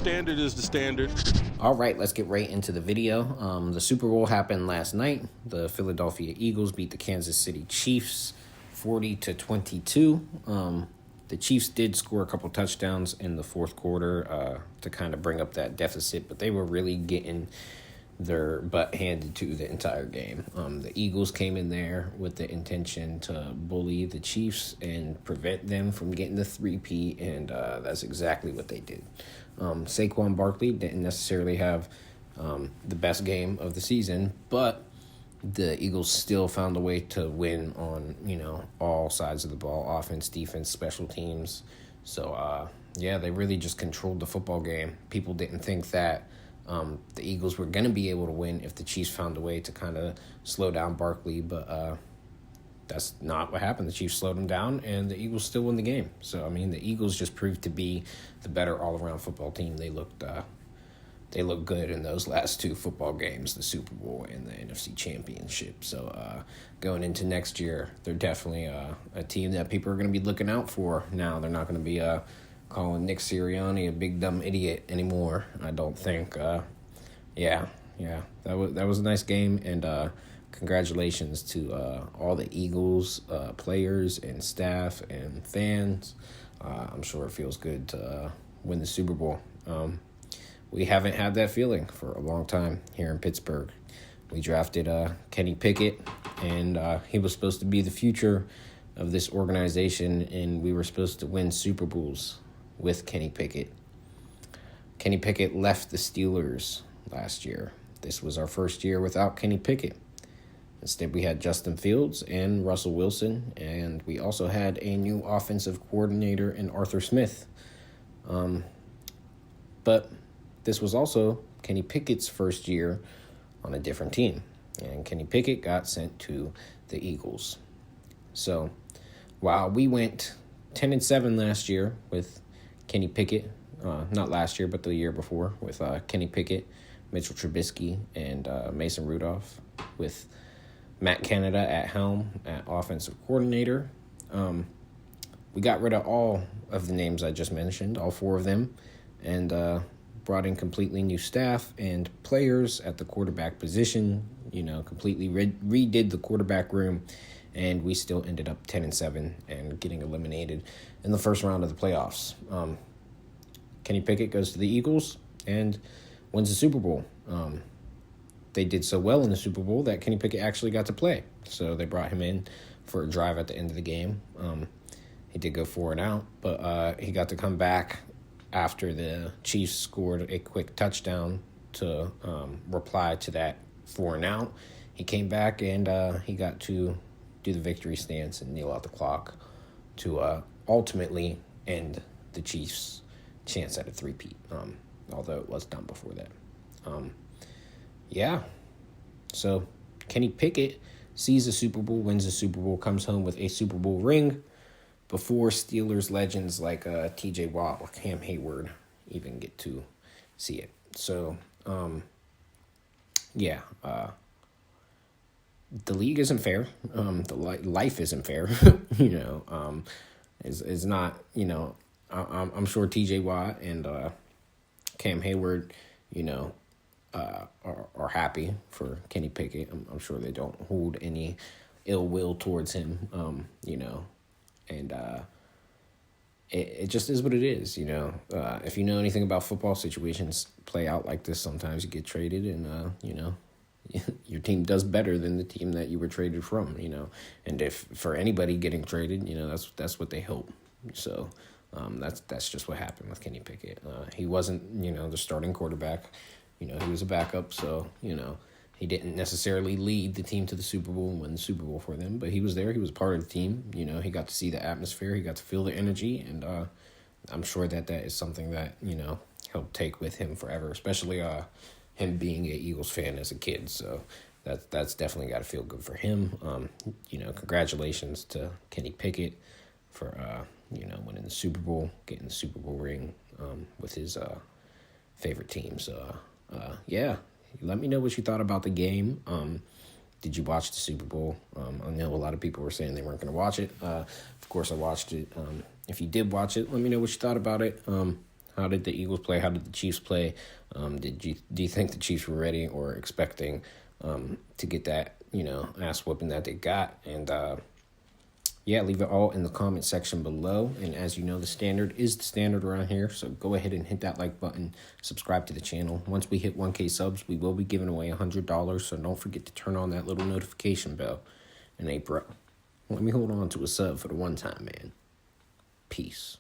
standard is the standard. All right, let's get right into the video. The Super Bowl happened last night. The Philadelphia Eagles beat the Kansas City Chiefs 40-22. The Chiefs did score a couple touchdowns in the fourth quarter to kind of bring up that deficit, but they were really getting their butt handed to the entire game. The Eagles came in there with the intention to bully the Chiefs and prevent them from getting the three-peat, and that's exactly what they did. Saquon Barkley didn't necessarily have the best game of the season, but the Eagles still found a way to win on, all sides of the ball, offense, defense, special teams. So, they really just controlled the football game. People didn't think that the Eagles were going to be able to win if the Chiefs found a way to kind of slow down Barkley, but that's not what happened. The Chiefs slowed them down, and the Eagles still won the game. So, the Eagles just proved to be the better all-around football team. They looked good in those last two football games, the Super Bowl and the NFC Championship. So, going into next year, they're definitely a team that people are going to be looking out for now. They're not going to be calling Nick Sirianni a big dumb idiot anymore, I don't think. That was a nice game, and congratulations to all the Eagles players and staff and fans. I'm sure it feels good to win the Super Bowl. We haven't had that feeling for a long time here in Pittsburgh. We drafted Kenny Pickett, and he was supposed to be the future of this organization, and we were supposed to win Super Bowls with Kenny Pickett. Kenny Pickett left the Steelers last year. This was our first year without Kenny Pickett. Instead, we had Justin Fields and Russell Wilson, and we also had a new offensive coordinator in Arthur Smith. But this was also Kenny Pickett's first year on a different team, and Kenny Pickett got sent to the Eagles. So while we went 10-7 last year with Kenny Pickett, not last year, but the year before, with Kenny Pickett, Mitchell Trubisky, and Mason Rudolph, with Matt Canada at helm at offensive coordinator. We got rid of all of the names I just mentioned, all four of them, and brought in completely new staff and players at the quarterback position, completely redid the quarterback room, and we still ended up 10-7 and getting eliminated in the first round of the playoffs. Kenny Pickett goes to the Eagles and wins the Super Bowl. They did so well in the Super Bowl that Kenny Pickett actually got to play. So they brought him in for a drive at the end of the game. He did go 4-and-out, but he got to come back after the Chiefs scored a quick touchdown to reply to that 4-and-out. He came back and he got to do the victory stance and kneel out the clock to ultimately end the Chiefs' chance at a three-peat, although it was done before that. So Kenny Pickett sees the Super Bowl, wins the Super Bowl, comes home with a Super Bowl ring before Steelers legends like T.J. Watt or Cam Hayward even get to see it. So, the league isn't fair. Life isn't fair. Is not. I'm sure T.J. Watt and Cam Hayward, are happy for Kenny Pickett. I'm sure they don't hold any ill will towards him. And it just is what it is. If you know anything about football, situations play out like this. Sometimes you get traded, and your team does better than the team that you were traded from. And if for anybody getting traded, that's what they hope. So. That's just what happened with Kenny Pickett. He wasn't, the starting quarterback. He was a backup, so, he didn't necessarily lead the team to the Super Bowl and win the Super Bowl for them, but he was there. He was part of the team. He got to see the atmosphere. He got to feel the energy, and I'm sure that is something that, he'll take with him forever, especially him being an Eagles fan as a kid. So that's definitely got to feel good for him. Congratulations to Kenny Pickett for winning the Super Bowl, getting the Super Bowl ring with his favorite team. So, let me know what you thought about the game. Did you watch the Super Bowl? I know a lot of people were saying they weren't going to watch it. Of course, I watched it. If you did watch it, let me know what you thought about it. How did the Eagles play? How did the Chiefs play? Do you think the Chiefs were ready or expecting to get that, ass whooping that they got? And yeah, leave it all in the comment section below. And as you know, the standard is the standard around here. So go ahead and hit that like button. Subscribe to the channel. Once we hit 1K subs, we will be giving away $100. So don't forget to turn on that little notification bell. And hey, bro, let me hold on to a sub for the one time, man. Peace.